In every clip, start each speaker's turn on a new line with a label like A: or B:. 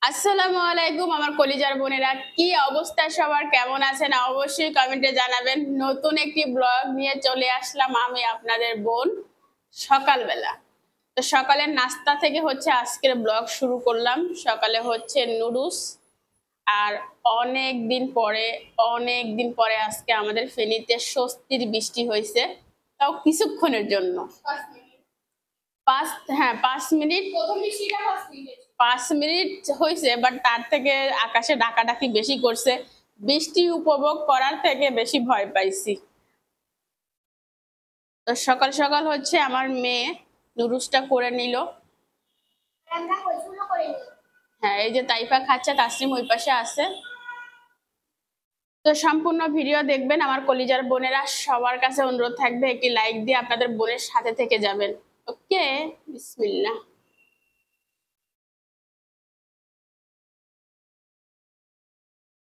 A: আসসালামু আলাইকুম আমার কলিজার বোনেরা, কি অবস্থা সবার, কেমন আছেন অবশ্যই কমেন্টে জানাবেন। নতুন একটি ব্লগ নিয়ে চলে আসলাম আমি আপনাদের বোন সকালবেলা। তো সকালের নাস্তা থেকে হচ্ছে আজকের ব্লগ শুরু করলাম। সকালে হচ্ছে নুডলস, আর অনেক দিন পরে আজকে আমাদের ফেনীতে স্বস্তির বৃষ্টি হয়েছে, তাও কিছুক্ষণের জন্য। পাঁচ, হ্যাঁ 5 মিনিট। 5 মিনিট হয়েছে, বাট তার থেকে আকাশে ডাকাডাকি বেশি করছে। বৃষ্টি উপভোগ করার থেকে বেশি ভয় পাইছি। তো সকাল সকাল হচ্ছে আমার মেয়ে নুডলসটা করে নিল। হ্যাঁ, এই যে তাইফা খাচ্ছে, তাসরিম ওই পাশে আছে। তো সম্পূর্ণ ভিডিও দেখবেন আমার কলিজার বোনেরা। সবার কাছে অনুরোধ থাকবে একটি লাইক দিয়ে আপনাদের বোনের সাথে থেকে যাবেন। ওকে, বিসমিল্লাহ।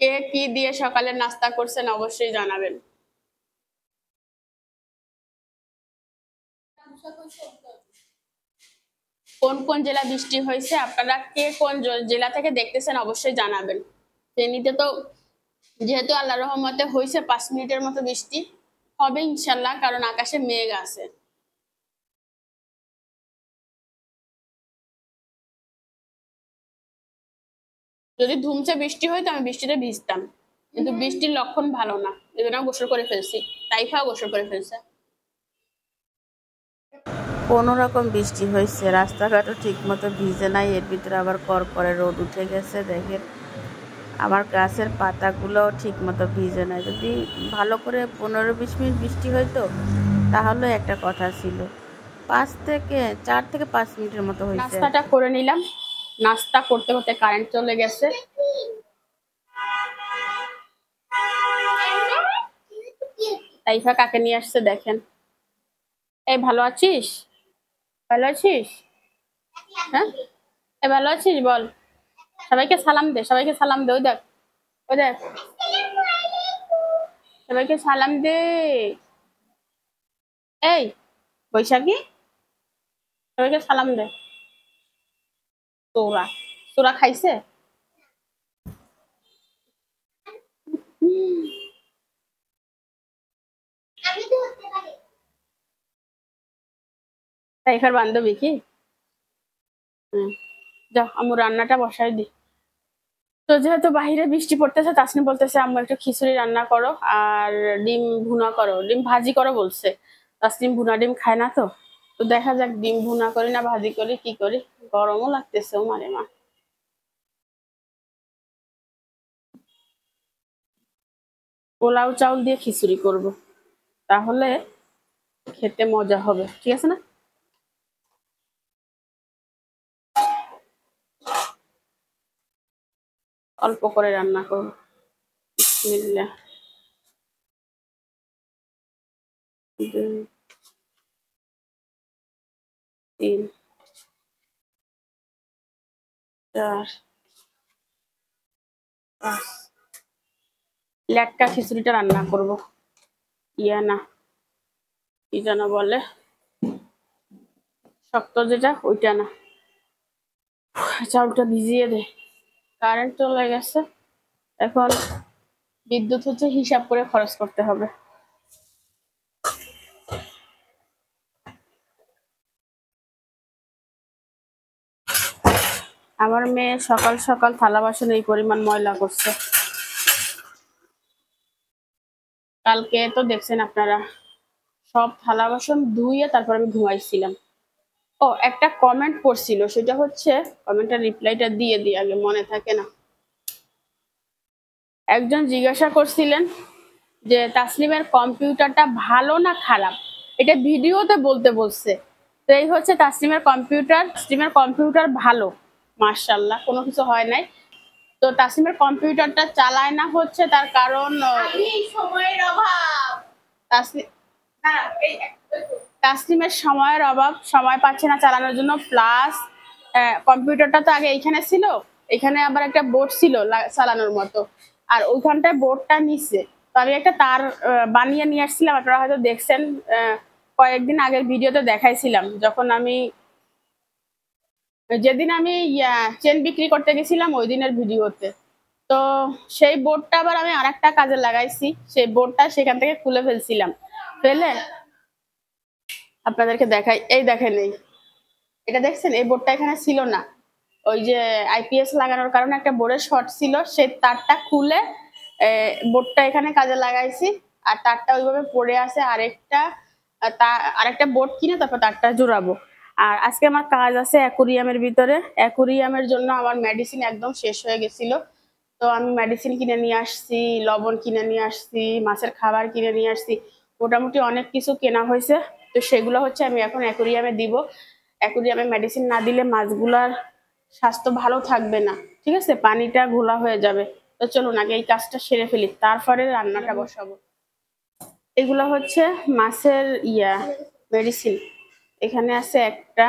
A: কে কি দিয়ে সকালে নাস্তা করছেন অবশ্যই জানাবেন। কোন কোন জেলা বৃষ্টি হয়েছে, আপনারা কে কোন জেলা থেকে দেখতেছেন অবশ্যই জানাবেন। ফেনীতে তো যেহেতু আল্লাহ রহমতে হয়েছে 5 মিনিটের মতো বৃষ্টি, হবে ইনশাল্লাহ, কারণ আকাশে মেঘ আছে। যদি ধুমছে বৃষ্টি হইতো আমি বৃষ্টিতে ভিজতাম, কিন্তু বৃষ্টির লক্ষণ ভালো না, এই জন্য গোসল করে ফেলছি। তাইফাও গোসল করে ফেলছে।
B: কোনো রকম বৃষ্টি হয়েছে, রাস্তাঘাটও ঠিক মতো ভিজে নাই, এর ভিতরে আবার করে রোদ উঠে গেছে। দেখেন আমার গাছের পাতাগুলোও ঠিক মতো ভিজে নাই। যদি ভালো করে 15-20 মিনিট বৃষ্টি হইতো তাহলে একটা কথা ছিল। 4 থেকে 5 মিনিটের মতো হয়েছে।
A: নাস্তাটা করে নিলাম। নাস্তা করতে করতে কারেন্ট চলে গেছে। তাইফা কাকে নিয়ে আসছে দেখেন। এই ভালো আছিস? ভালো আছিস? হ্যাঁ, এই ভালো আছিস বল। সবাইকে সালাম দে, সবাইকে সালাম দে। ওই দেখ, ওই দেখ, সবাইকে সালাম দে। এই বৈশাখী, সবাইকে সালাম দে। তোরা তোরা খাইছে? তাইফার বান্ধবী কি? যাও আম্মু রান্নাটা বসাই দি। তো যেহেতু বাহিরে বৃষ্টি পড়তেছে, তাসনিম বলতেছে আম্মু একটু খিচুড়ি রান্না করো আর ডিম ভুনা করো, ডিম ভাজি করো বলছে। তাসনিম ভুনা ডিম খায় না, তো তো দেখা যাক ডিম ভুনা করি না ভাজি করি, কি করি। গরমও লাগতেছে, ও মারে মা। পোলাও চাউল দিয়ে খিচুড়ি করব, তাহলে খেতে মজা হবে, ঠিক আছে না? অল্প করে রান্না করবো। বিসমিল্লাহ। 2, 3, 4, 5। লেটকা খিচুড়িটা রান্না করব। ইয়া না, কি যেন বলে, শক্ত যেটা, ওইটা না। চাউলটা ভিজিয়ে দে। কারেন্ট চলে গেছে, এখন বিদ্যুৎ হচ্ছে হিসাব করে খরচ করতে হবে। আমার মেয়ে সকাল সকাল থালা বাসন এই পরিমাণ ময়লা করছে। কালকে তো দেখছেন আপনারা, সব থালা বাসন ধুইয়ে তারপর আমি ঘুমাইছিলাম। ও একটা কমেন্ট পড়ছিল, সেটা হচ্ছে, কমেন্টের রিপ্লাইটা দিয়ে দিই আগে, মনে থাকে না। একজন জিজ্ঞাসা করছিলেন যে তাসলিমের কম্পিউটারটা ভালো না খারাপ, এটা ভিডিওতে বলতে বলছে। তো এই হচ্ছে তাসলিমের কম্পিউটার ভালো, মাশাআল্লাহ, কোনো কিছু হয় নাই। তো তাসলিমের কম্পিউটারটা চালায় না হচ্ছে তার কারণ সময়ের অভাব। তাসলিমের সময়ের অভাব, সময় পাচ্ছে না চালানোর জন্য। প্লাস কম্পিউটারটা তো আগে এইখানে ছিল, এখানে আবার একটা বোর্ড ছিল চালানোর মতো, আর ওইখানটায় বোর্ডটা নিচ্ছে। তো আমি একটা তার বানিয়ে নিয়ে আসছিলাম, আপনারা হয়তো দেখছেন, কয়েকদিন আগের ভিডিওতে দেখাইছিলাম, যখন আমি যেদিন আমি চেন বিক্রি করতে গেছিলাম ওই দিনের ভিডিওতে। তো সেই বোর্ডটা আবার আমি আরেকটা কাজে লাগাইছি, সেই বোর্ডটা সেখান থেকে খুলে ফেলছিলাম, ফেলে আপনাদেরকে দেখাই। এই দেখেন, এটা দেখছেন, এই বোর্ডটা এখানে ছিল না। ওই যে আইপিএস লাগানোর কারণে একটা বোর্ডের শর্ট ছিল, সেই তারটা খুলে বোর্ডটা এখানে কাজে লাগাইছি। আর তারটা ওইভাবে পড়ে আছে, আরেকটা বোর্ড কিনে তারপর তারটা জোড়াবো। আর আজকে আমার কাজ আছে অ্যাকুরিয়ামের ভিতরে। অ্যাকুরিয়ামের জন্য আমার মেডিসিন একদম শেষ হয়ে গেছিল। তো আমি মেডিসিন কিনে নিয়ে আসছি, লবণ কিনে নিয়ে আসছি, মাছের খাবার কিনে নিয়ে আসছি, মোটামুটি অনেক কিছু কেনা হয়েছে। তো সেগুলো হচ্ছে আমি এখন অ্যাকুরিয়ামে দিব। অ্যাকুরিয়ামে মেডিসিন না দিলে মাছগুলার স্বাস্থ্য ভালো থাকবে না, ঠিক আছে, পানিটা ঘোলা হয়ে যাবে। তো চলুন আগে এই কাজটা সেরে ফেলি, তারপরে রান্নাটা বসাবো। এগুলো হচ্ছে মাছের মেডিসিন। এখানে আছে একটা,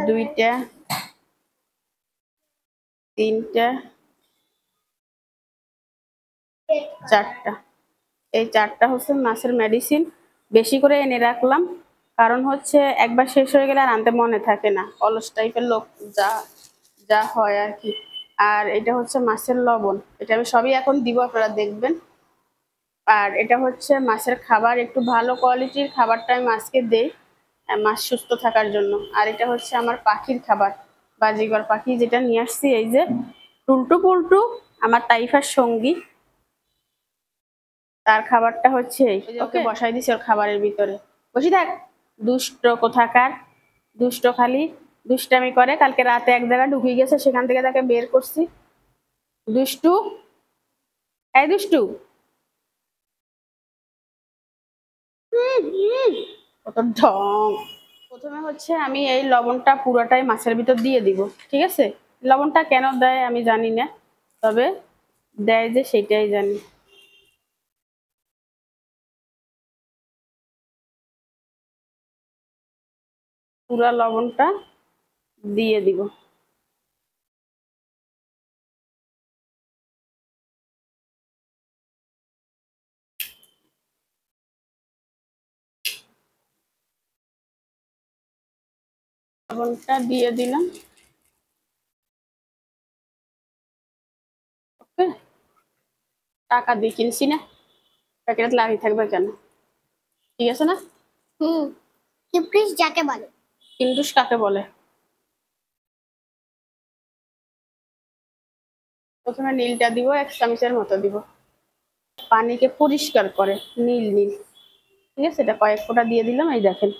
A: দুইটা, তিনটা, চারটা। এই চারটা হচ্ছে মাছের মেডিসিন। বেশি করে এনে রাখলাম, কারণ হচ্ছে একবার শেষ হয়ে গেলে আর আনতে মনে থাকে না, অলস টাইপের লোক যা যা হয় আর কি। আর এটা হচ্ছে মাছের লবণ, এটা আমি সবই এখন দিব, আপনারা দেখবেন। আর এটা হচ্ছে মাছের খাবার, একটু ভালো কোয়ালিটির খাবারটা আমি মাছকে দেই মাছ সুস্থ থাকার জন্য। আর এটা হচ্ছে আমার পাখির খাবার, বাজিগর পাখি যেটা নিয়ে আসছি, এই যে টুলটু পুলটু, আমার তাইফার সঙ্গী, তার খাবারটা হচ্ছে এই। ওকে বসাই দিছি ওর খাবারের ভিতরে, বসি থাক। দুষ্ট কোথাকার, দুষ্ট খালি দুষ্টামি করে। কালকে রাতে এক জায়গায় ঢুকিয়ে গেছে, সেখান থেকে তাকে বের করছি। দুষ্টু, এই দুষ্টু, কত ঢং। প্রথমে হচ্ছে আমি এই লবণটা পুরোটাই মাছের ভিতর দিয়ে দিব, ঠিক আছে। লবণটা কেন দেয় আমি জানি না, তবে দেয় যে সেটাই জানি। পুরা লবণটা দিয়ে দিব। লবণটা দিয়ে দিলাম। ওকে, টাকা দিয়ে কিনছি না, প্যাকেট লাগিয়ে থাকবে কেন, ঠিক আছে না।
C: হুম, কিপরিস যাকে বলে।
A: কিন্টুস কাকে বলে? প্রথমে নীলটা দিব, 1 চামচের মতো দিব, পানিকে পরিষ্কার করে নীল নীল, ঠিক আছে। এটা কয়েক ফোঁটা দিয়ে দিলাম, এই দেখেন।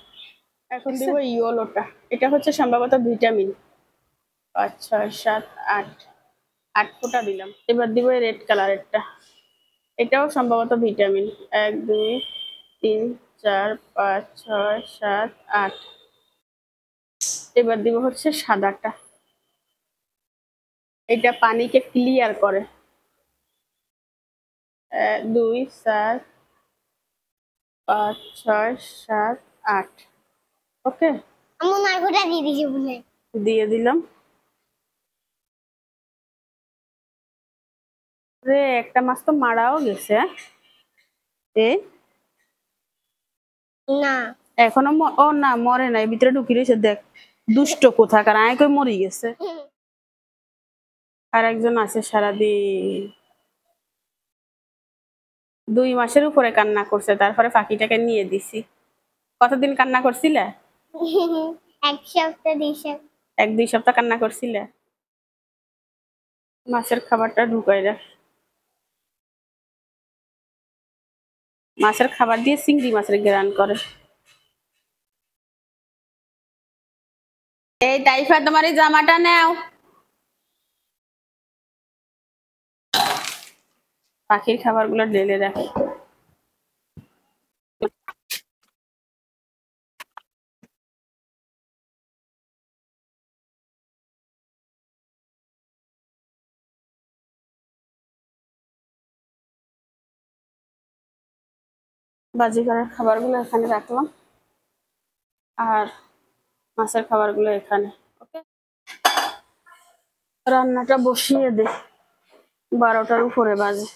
A: এখন দিব ইয়োলোটা, এটা হচ্ছে সম্ভবত ভিটামিন। 5, 6, 7, 8, 8 ফোঁটা দিলাম। এবার দিব এই রেড কালারেরটা, এটাও সম্ভবত ভিটামিন। 1, 2, 3, 4, 5, 6, 7, 8। এবার দিব হচ্ছে সাদাটা, এটা পানিকে ক্লিয়ার করে। 1, 2, 4, 5, 6, 7, 8। ওকে,
C: আমার নারকোটা দিয়ে দিয়েছি বলে।
A: দিয়ে দিলাম। রে একটা মাছ তো মারাও গেছে, এ
C: না,
A: এখনো ও না মরে নাই, ভিতরে ঢুকি রয়েছে, দেখ দুষ্ট কোথাকার, আয় কই মরি গেছে। আর একজন আছে সারাদিন 2 মাসের উপরে কান্না করছে, তারপরে পাখিটাকে নিয়ে দিছি। কতদিন কান্না করছিলে?
C: 1 সপ্তাহ 2 সপ্তাহ।
A: 1-2 সপ্তাহ কান্না করছিলে। মাছের খাবারটা ঢুকাই রাখ। মাছের খাবার দিয়ে চিংড়ি মাছের ঘ্রাণ করে। এই তাইফা, তোমার এই জামাটা নাও। পাখির খাবারগুলো ঢেলে রাখি। বাজি করার খাবারগুলো এখানে রাখলাম, আর মাছের খাবারগুলো এখানে। ওকে, রান্নাটা বসিয়ে দে, 12টার উপরে বাজে।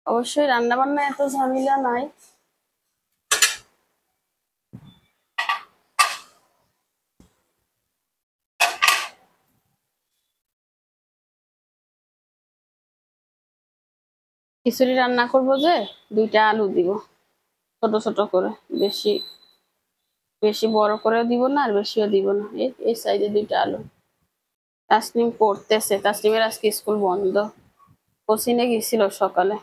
A: অবশ্যই রান্না বান্না এত ঝামেলা নাই, খিচুড়ি রান্না করব যে 2টা আলু দিব ছোট ছোট করে, বেশি বেশি বড় করেও দিব না আর বেশিও দিব না, এই সাইজে 2টা আলু। তাসনিম পড়তেছে, তাসনিমের আজকে স্কুল বন্ধ। কোচিনে গেছিল সকালে,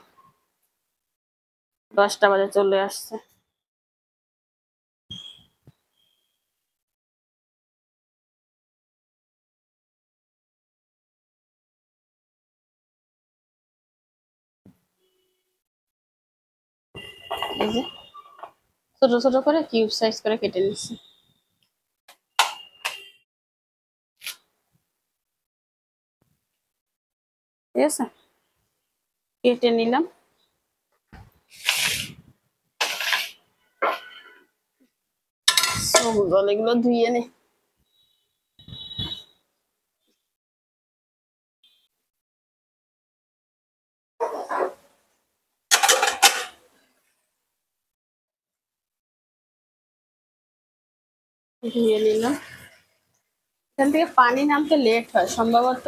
A: 10টা বাজে চলে আসছে। এই যে ছোট ছোট করে কিউব সাইজ করে কেটে নিচ্ছি। ঠিক আছে, কেটে নিলাম। সবগুলো এগুলো ধুয়ে নে। ধুয়ে নিলাম। এখান থেকে পানি নামতে লেট হয়, সম্ভবত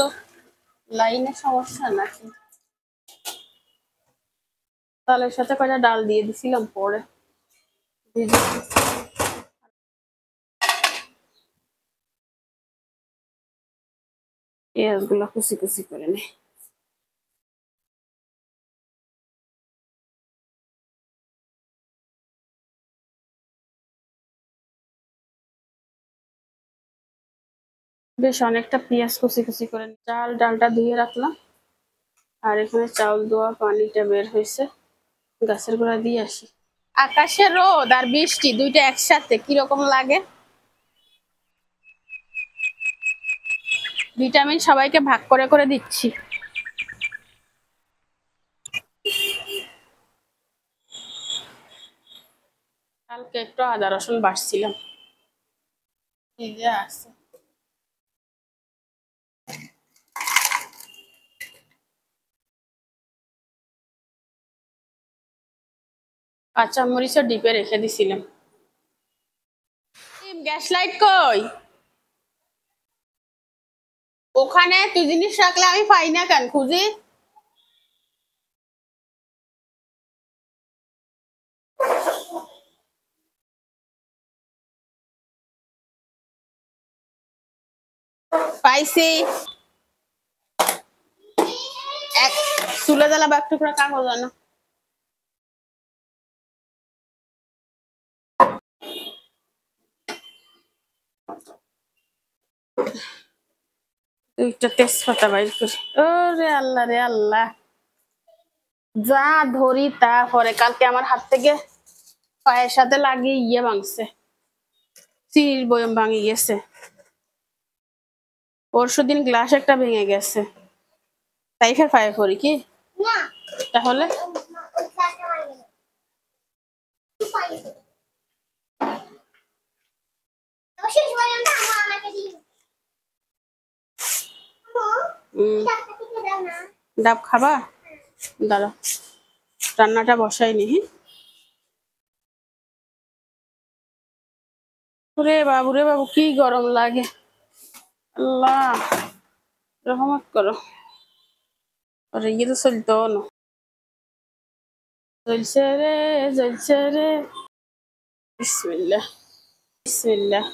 A: লাইনের সমস্যা নাকি। তালের সাথে কয়টা ডাল দিয়ে দিছিলাম পরে ভিজে। পেঁয়াজগুলো কুচি কুচি করে নে। বেশ অনেকটা পেঁয়াজ কুচি কুচি করে ডালটা ধুয়ে রাখলাম। আর এখানে চাউল ধোয়া পানিটা বের হয়েছে, গাছের গোড়া দিয়ে আসি। আকাশে রোদ আর বৃষ্টি দুইটা একসাথে কিরকম লাগে। ভিটামিন সবাইকে ভাগ করে করে দিচ্ছি। কালকে একটু আদা রসুন বাটছিলাম, এই যে আছে। কাঁচা মরিচও ডিপে রেখে দিছিলাম। গ্যাস লাইট কই? ওখানে তুই জিনিস রাখলে আমি পাই না কেন খুঁজি। পাইছি। এক চুলে জ্বালাবো, এক টুকরা কাগজ আনো। দুইটা তেজপাতা বাইর করি। ওরে আল্লাহ রে আল্লাহ, যা ধরি তা পরে। কালকে আমার হাত থেকে পায়ের সাথে লাগিয়ে ভাঙছে, চির বয়ম ভাঙে গেছে। পরশুদিন গ্লাস একটা ভেঙে গেছে, তাই ফের পায়ে পড়ি কি
C: না
A: তাহলে।
C: ওই ক্লাসটা মারি না। তুই পারি তো। অবশ্যই বললাম না আমা আমাকে দিই। ডাক্তার থেকে দাও না।
A: ডাব খাবা? দাঁড়া, রান্নাটা বসাইনি। রে বাবু কি গরম লাগে, আল্লাহ রহমত করো। আরে ইয়ে তো চলতো না, জ্বলছে রে জ্বলছে রে। বিসমিল্লাহ বিসমিল্লাহ।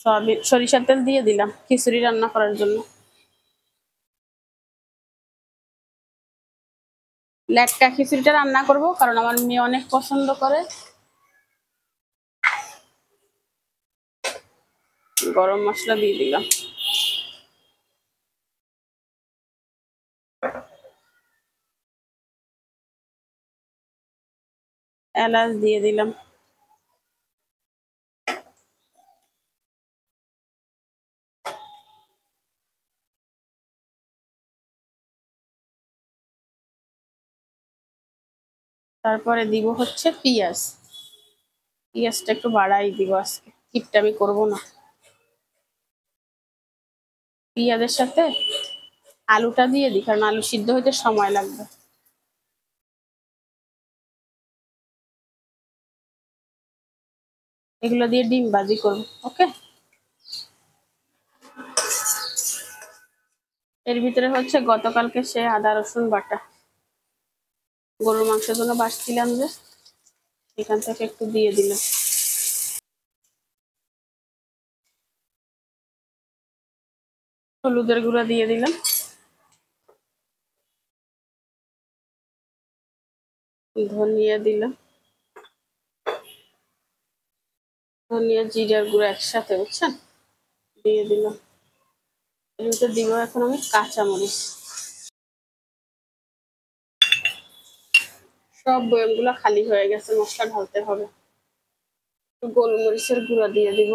A: সয়াবিন সরিষার তেল দিয়ে দিলাম খিচুড়ি রান্না করার জন্য। লেটকা খিচুড়িটা রান্না করব কারণ আমার মেয়ে অনেক পছন্দ করে। গরম মশলা দিয়ে দিলাম। এলাচ দিয়ে দিলাম। তারপরে দিব হচ্ছে পেঁয়াজ। পেঁয়াজটা একটু বাড়াই দিব আজকে, কিপটামি করব না। পেঁয়াজের সাথে আলুটা দিয়ে দিই কারণ আলু সিদ্ধ হইতে সময় লাগবে। এগুলো দিয়ে ডিম ভাজি করব। ওকে, এর ভিতরে হচ্ছে গতকালকে সে আদা রসুন বাটা। গরুর মাংসের জন্য বাছছিলাম যে, এখান থেকে একটু দিয়ে দিলাম। হলুদের গুঁড়া দিয়ে দিলাম, ধনিয়া দিলাম, ধনিয়া জিরার গুঁড়া একসাথে, বুঝছেন, দিয়ে দিলাম। এর ভিতরে দিব এখন আমি কাঁচামরিচ। সব বয়ামগুলো খালি হয়ে গেছে, মশলা ঢালতে হবে। একটু গোলমরিচের গুঁড়া দিয়ে দিব।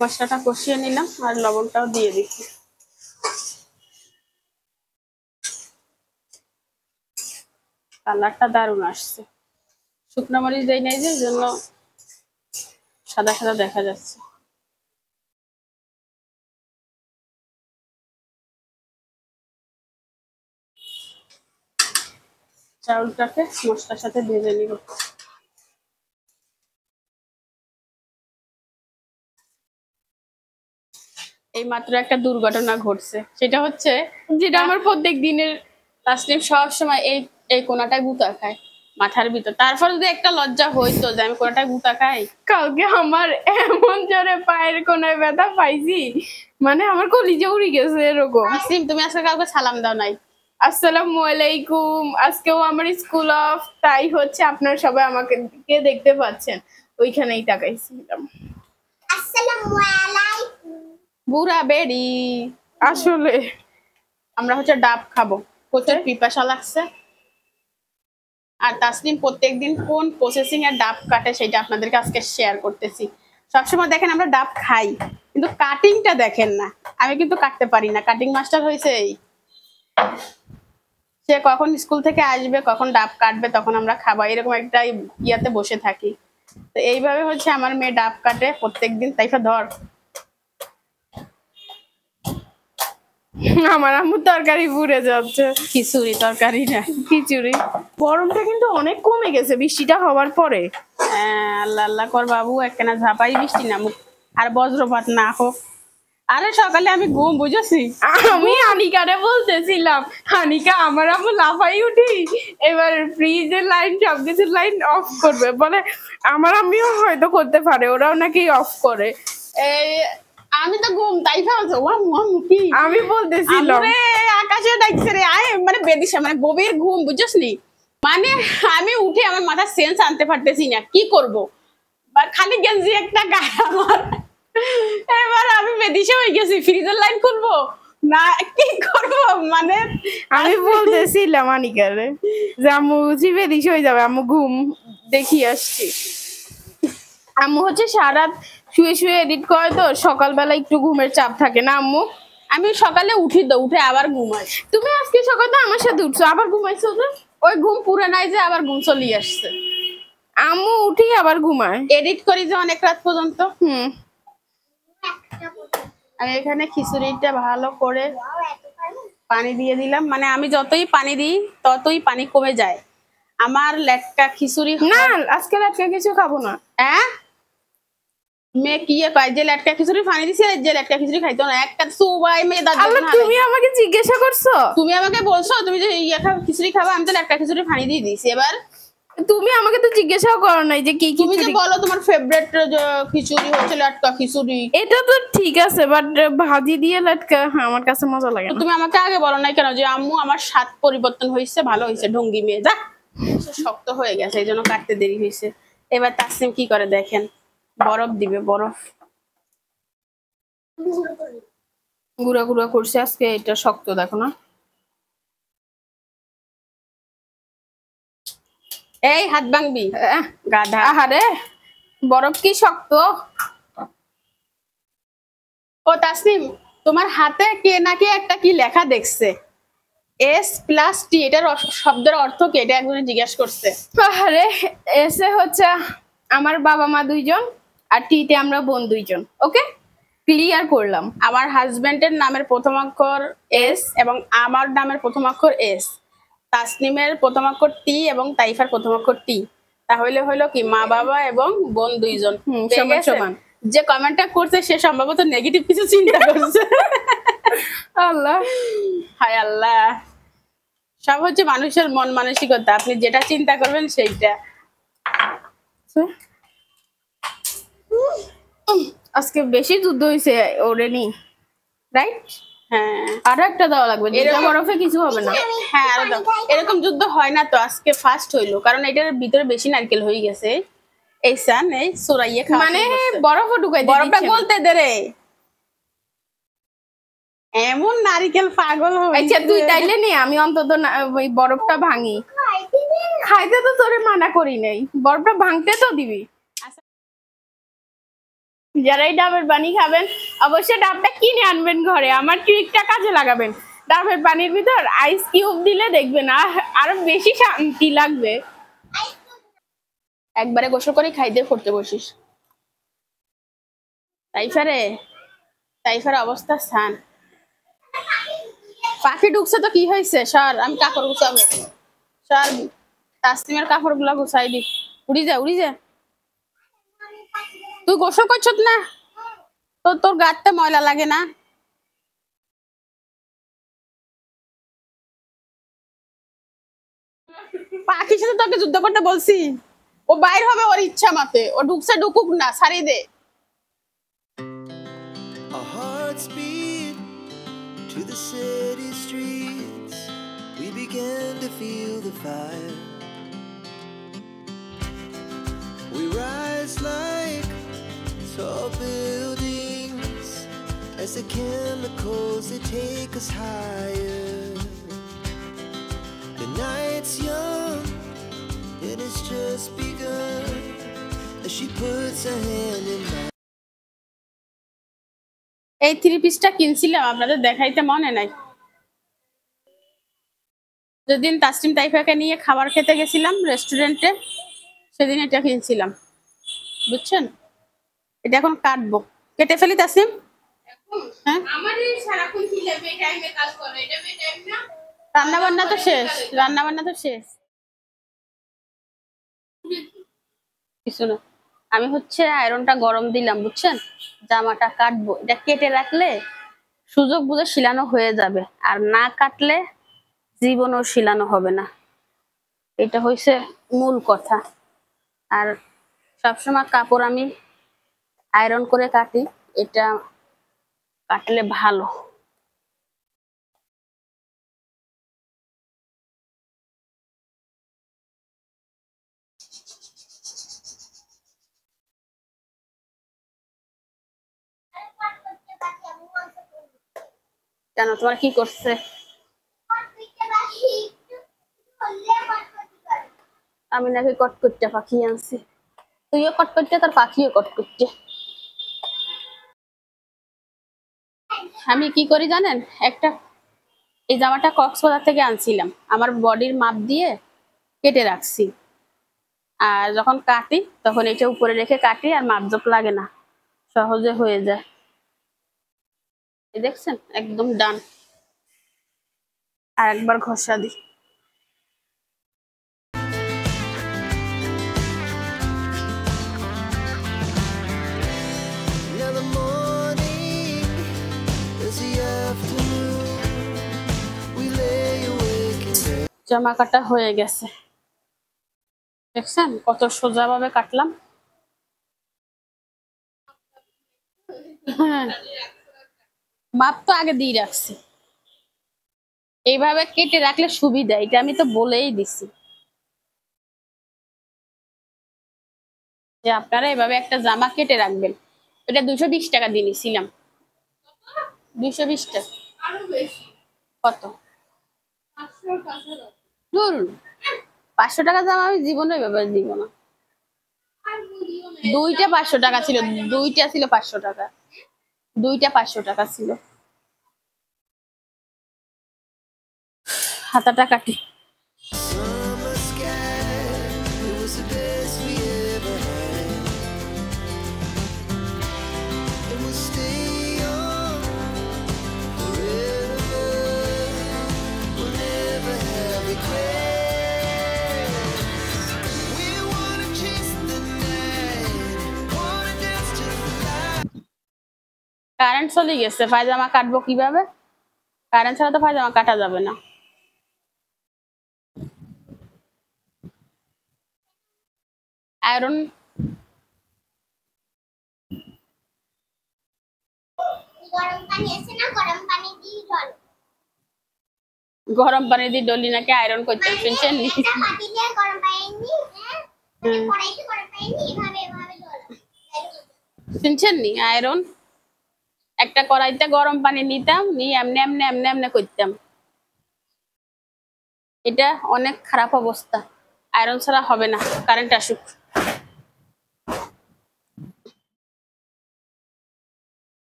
A: মশলাটা কষিয়ে নিলাম আর লবণটাও দিয়ে দিচ্ছি। কালারটা দারুণ আসছে। শুকনো মরিচ দেই নাই যে, জন্য সাদা সাদা দেখা যাচ্ছে। চাউলটাকে মশলার সাথে ভেজে নিব। এই মাত্র একটা দুর্ঘটনা ঘটছে, সেটা হচ্ছে যেটা আমার প্রত্যেক দিনের তাসনিম সব সময় এই এই কোনাটায় গুতা খায় মাথার ভিতর। তারপর যদি একটা লজ্জা হইতো যে আমি কোনাটায় গুতা খাই, কালকে আমার এমন জোরে পায়ের কোনায় ব্যথা পাইছি, মানে আমার কলিজা উড়ে গেছে এরকম। তাসনিম, তুমি আজকে কাউকে সালাম দাও নাই। আসসালামু আলাইকুম। আজকেও আমার স্কুল অফ, তাই হচ্ছে আপনারা সবাই আমাকে দেখতে পাচ্ছেন, ওইখানেই তাকাইছিলাম।
C: আসসালামু আলাইকুম।
A: বুড়া বেড়ি। আসলে আমরা হচ্ছে ডাব খাবো, প্রচুর পিপাসা লাগছে। আর তাসনিম প্রত্যেকদিন কোন প্রসেসিং এর ডাব কাটে সেটা আপনাদেরকে আজকে শেয়ার করতেছি। সবসময় দেখেন আমরা ডাব খাই, কিন্তু কাটিংটা দেখেন না। আমি কিন্তু কাটতে পারি না, কাটিং মাস্টার হয়েছে এই। সে কখন স্কুল থেকে আসবে, কখন ডাব কাটবে, তখন আমরা খাবো, এরকম একটা ইয়াতে বসে থাকি। তো এইভাবে হচ্ছে আমার মেয়ে ডাব কাটে প্রত্যেকদিন। তাইফা ধর, আমার আম্মু তরকারি পুড়ে যাচ্ছে। খিচুড়ি, তরকারি না, খিচুড়ি।
B: গরমটা কিন্তু অনেক কমে গেছে বৃষ্টিটা হওয়ার পরে।
A: হ্যাঁ, আল্লাহ আল্লাহ কর বাবু, একখানা ঝাপাই বৃষ্টি নামুক আর বজ্রপাত না হোক। আরে সকালে আমি ঘুম, বুঝেছি,
B: আমি হানিকারে বলতেছিলাম, হানিকা আমার আম্মু লাফাই উঠি এবার ফ্রিজের লাইন সবকিছুর লাইন অফ করবে, বলে আমার আম্মিও হয়তো করতে পারে, ওরাও নাকি অফ করে।
A: এই আমি তো ঘুম, তাই ভাবছো ও আম্মু কি
B: আমি বলতেছিলাম
A: আমরে আকাশে ডাকছে রে, আয় মানে বেদিশা, মানে গভীর ঘুম, বুঝছনি। মানে আমি উঠে আমার মাথার সেন্স আনতে পারতেছি না, কি করব, বা খালি গেঞ্জি একটা গায়ে আমার। এবার আমি বেদিশা হয়ে গেছি, ফ্রিজের লাইন খুলবো না কি করব, মানে
B: আমি বলতেছিলাম হানিকারে যে আম্মু জিভে দিস হয়ে যাবে, আম্মু ঘুম দেখি আসছি। আম্মু হচ্ছে সারা শুয়ে শুয়ে এডিট করে, তো সকালবেলা একটু ঘুমের চাপ থাকে না আম্মু।
A: আমি সকালে উঠি তো, উঠে আবার ঘুমাই।
B: তুমি আজকে সকালে আমার সাথে উঠছো, আবার ঘুমাইছো তো?
A: ওই ঘুম পুরে নাই যে, আবার ঘুম চলিয়ে আসছে।
B: আম্মু উঠি আবার ঘুমায়,
A: এডিট করি যে অনেক রাত পর্যন্ত।
C: একটা বলতে
A: আমি এখানে খিচুড়িটা ভালো করে
C: দাও, এত পারবো?
A: পানি দিয়ে দিলাম, মানে আমি যতই পানি দিই ততই পানি কমে যায়। আমার লেটকা খিচুড়ি
B: না আজকে রাতে কিছু খাবো না।
A: হ্যাঁ, মেয়ে কি কয় যে লেটকা খিচুড়ি পানি দিছে, যে লেটকা খিচুড়ি খাইতো না, একটা সুবাই মেয়ে দাঁত
B: আল্লাহ, তুমি আমাকে জিজ্ঞাসা করছো?
A: তুমি আমাকে বলছো তুমি যে ইয়ে খাও, খিচুড়ি খাবা, আমি তো লেটকা খিচুড়ি পানি দিয়ে দিয়েছি। এবার
B: তুমি আমাকে তো জিজ্ঞাসাও করো নাই যে কি
A: তুমি যে
B: খিচুড়ি।
A: বলো তোমার ফেভারিট খিচুড়ি হচ্ছে লেটকা খিচুড়ি,
B: এটা তো ঠিক আছে, বাট ভাজি দিয়ে লটকা আমার কাছে মজা লাগে
A: তো
B: না।
A: তুমি আমাকে আগে বলো নাই কেন যে আম্মু আমার স্বাদ পরিবর্তন হয়েছে, ভালো হয়েছে, ঢঙ্গি মেয়ে যা শক্ত হয়ে গেছে, এই জন্য কাটতে দেরি হয়েছে। এবার তাসনিম কি করে দেখেন, বরফ দিবে, বরফ
B: গুঁড়া গুঁড়া করছে আজকে, এটা শক্ত দেখো না।
A: এই হাত ভাঙবি গাধা।
B: আহারে বরফ কি শক্ত।
A: ও তাসনিম, তোমার হাতে কে নাকি একটা কি লেখা দেখছে, S+T, এটার শব্দের অর্থ কি, এটা একজনে জিজ্ঞাসা করছে।
B: আরে এসে হচ্ছে আমার বাবা মা দুইজন, আর টিতে আমরা বোন দুইজন। ওকে, ক্লিয়ার করলাম।
A: আমার হাজবেন্ডের নামের প্রথম অক্ষর S এবং আমার নামের প্রথম অক্ষর S, তাসনিমের প্রথম অক্ষর T এবং তাইফার প্রথম অক্ষর T, তাহলে হলো কি মা বাবা এবং বোন দুইজন। পেয়ে
B: সমান
A: গেছেন?
B: সমান।
A: যে কমেন্টটা করছে সে সম্ভবত নেগেটিভ কিছু চিন্তা করছে। আল্লাহ, হায় আল্লাহ, সব হচ্ছে মানুষের মন মানসিকতা, আপনি যেটা চিন্তা করবেন সেইটা।
B: আজকে বেশি যুদ্ধ হয়েছে ওরে নি, রাইট?
A: হ্যাঁ
B: আরো একটা দেওয়া লাগবে, দুইটা বরফে কিছু হবে না।
A: হ্যাঁ, আরো দাও। এরকম যুদ্ধ হয় না তো, আজকে ফার্স্ট হইলো, কারণ এটার ভিতরে বেশি নারকেল হয়ে গেছে। এই সান এই সোরাইয়ে খাওয়া
B: মানে
A: শুরু করছে।
B: বরফও ঢুকাই
A: বরফটা গলতে দে রে, এমন নারকেল পাগল হয়েছে।
B: আচ্ছা তুই তাইলে নি, আমি অন্তত ওই বরফটা ভাঙি। খাইতে তো তোরে মানা করি নাই, বরফটা ভাঙতে তো দিবি। যারা এই ডাবের পানি খাবেন অবশ্যই ডাবটা কিনে আনবেন ঘরে, আমার ট্রিকটা কাজে লাগাবেন। ডাবের পানির ভিতর আইস কিউব দিলে দেখবেন আরো বেশি শান্তি লাগবে।
A: একবারে গোসল করে খাইতে করতে বসিস। তাইফারে অবস্থা স্থান। পাখি ঢুকছে তো কি হয়েছে, সর, আমি কাপড় গুছাবো। সর, তাসলিমের কাপড় গুলা গুছাই দি। উড়ি যা, উড়ি যা। তুই গোসল করছত না? তোর গাতে ময়লা লাগে না? পাখির সাথে তোকে যুদ্ধ করতে বলছি। ও বাইর হবে ওর ইচ্ছা মতে, ও ঢুকছে ঢুকুক না, ছাড়িয়ে দে।
D: Our hearts beat to the city streets. We began to feel the fire. We rise like tall buildings as the chemicals they take us higher. The night's young and it's just begun as she puts her hand in mine.
A: এই three পিসটা কিনছিলাম, আপনাদের দেখাইতে মনে নাই। যেদিন তাসলিম তাইফাকে নিয়ে খাবার খেতে গেছিলাম রেস্টুরেন্টে, সেদিন এটা কিনছিলাম, বুঝছেন? এটা এখন কাটবো, কেটে ফেলি তাসলিম। হ্যাঁ, রান্না বান্না তো শেষ, রান্না বান্না তো শেষ, কিছু না। আমি হচ্ছে আয়রনটা গরম দিলাম, বুঝছেন? জামাটা কাটবো, এটা কেটে রাখলে সুযোগ বুঝে শিলানো হয়ে যাবে, আর না কাটলে জীবনও শিলানো হবে না। এটা হইছে মূল কথা। আর সবসময় কাপড় আমি আয়রন করে কাটি, এটা কাটলে ভালো। কেন, তোমার কি করছে? আমি নাকি কটকটটা পাখি আনছি, তুইও কটকটটা, তার পাখিও কটকটটা। আমি কি করি জানেন, এই জামাটা কক্সবাজার থেকে আনছিলাম, আমার বডির মাপ দিয়ে কেটে রাখছি, আর যখন কাটি তখন এটা উপরে রেখে কাটি, আর মাপজোপ লাগে না, সহজে হয়ে যায়। এই দেখছেন, একদম ডান। আর একবার ঘষা দিই।
D: Now the morning is the afternoon. We lay awake in bed.
A: জামা কাটা হয়ে গেছে, দেখছেন কত সোজা ভাবে কাটলাম। হ্যাঁ, মাপ তো আগে দিয়ে রাখছি, এইভাবে কেটে রাখলে সুবিধা, এটা আমি তো বলেই দিছি যে আপনারা এভাবে একটা জামা কেটে রাখবেন। এটা 220 টাকা দিয়ে নিছিলাম। 220 টাকা কত? ধরুন 500 টাকা জামা আমি জীবনে এভাবে দিব না। দুইটা 500 টাকা ছিল, দুইটা ছিল 500 টাকা, দুইটা 500 টাকা ছিল। হাতাটা কাটি।
D: Summer sky, it was the best we ever had. And we'll stay young forever. We'll never have regrets. We wanna chase the night, wanna dance to the light.
A: Current চলে গেছে, পায়জামা কাটবো কিভাবে? কারেন্ট ছাড়া তো পায়জামা কাটা যাবে না। আয়রন
C: গরম পানি আছে না, গরম পানি দিয়ে জল
A: গরম পানি দিয়ে ডলি নাকি আয়রন করতে শুনছেন নি?
C: একটা পাতি দিয়ে গরম পানি নিয়ে কড়াইতে গরম পানি নিয়ে এভাবে এভাবে জল
A: শুনছেন নি? আয়রন একটা কড়াইতে গরম পানি নিতাম, নিয়ে এমনি এমনি এমনি এমনি করতাম। এটা অনেক খারাপ অবস্থা, আয়রন ছাড়া হবে না, কারেন্ট আসুক।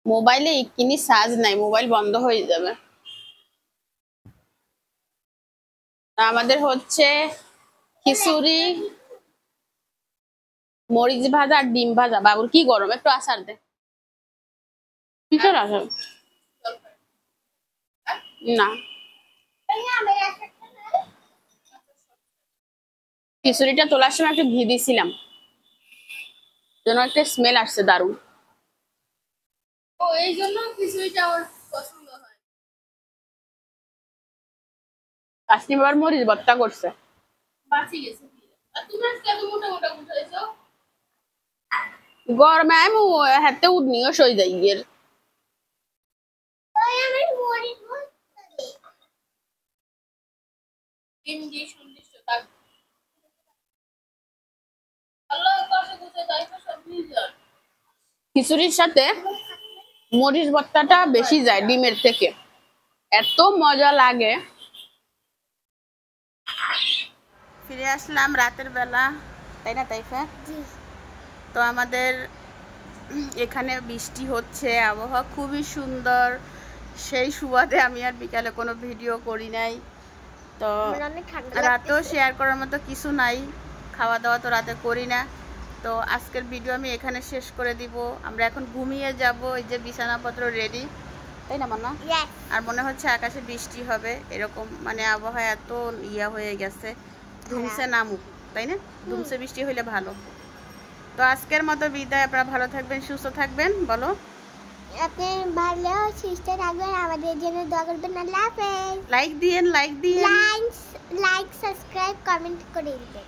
A: মোবাইলে কিনি চার্জ নাই, মোবাইল বন্ধ হয়ে যাবে। আমাদের হচ্ছে খিচুড়ি, মরিচ ভাজা আর ডিম ভাজা। বাবুর কি গরম, একটু আচার দে। কিসের আচার? না, খিচুড়িটা তোলার সময় একটু ঘি দিয়েছিলাম, যেন একটা স্মেল আসছে দারুণ। ও এই জন্য খিচুড়িটা ওর পছন্দ হয়। কাশনি বাবার মরিচ ভর্তা করছে, বাঁচি গেছে। আর তুমি আজকে এত মোটা মোটা উঠাইছো? গরমে আমি হাতে উঠনিও সই যাই এর।
C: ওই আমি মরিচ ভর্তা দিই।
A: ডিম দিয়ে সন্তুষ্ট থাক। আল্লাহ কাছে গুছে দাইছো সব নিজে। খিচুড়ির সাথে মরিচ ভর্তাটা বেশি যায় ডিমের থেকে, এত মজা লাগে।
B: ফিরে আসলাম রাতের বেলা, তাই না তাইফা? তো আমাদের এখানে বৃষ্টি হচ্ছে, আবহাওয়া খুবই সুন্দর। সেই সুবাদে আমি আর বিকালে কোনো ভিডিও করি নাই, তো
C: আমার অনেক ঠান্ডা
B: রাতেও
C: লাগতেছে।
B: শেয়ার করার মতো কিছু নাই। খাওয়া দাওয়া তো রাতে করি না। তো আজকের ভিডিও আমি এখানে শেষ করে দিব। আমরা এখন ঘুমিয়ে যাব। এই যে বিছানাপত্র রেডি, তাই না মানা?
C: Yes.
B: আর মনে হচ্ছে আকাশে বৃষ্টি হবে, এরকম মানে আবহাওয়া এত ইয়া হয়ে গেছে, ধুমসে নামুক, তাই না? ধুমসে বৃষ্টি হইলে ভালো। তো আজকের মতো বিদায়। আপনারা ভালো থাকবেন, সুস্থ থাকবেন। বলো,
C: আপনি ভালো সুস্থ থাকবেন, আমাদের জন্য দোয়া করবেন। আল্লাহ হাফেজ।
B: লাইক দিয়েন, লাইক দিয়েন।
C: লাইক সাবস্ক্রাইব কমেন্ট করে দিবেন।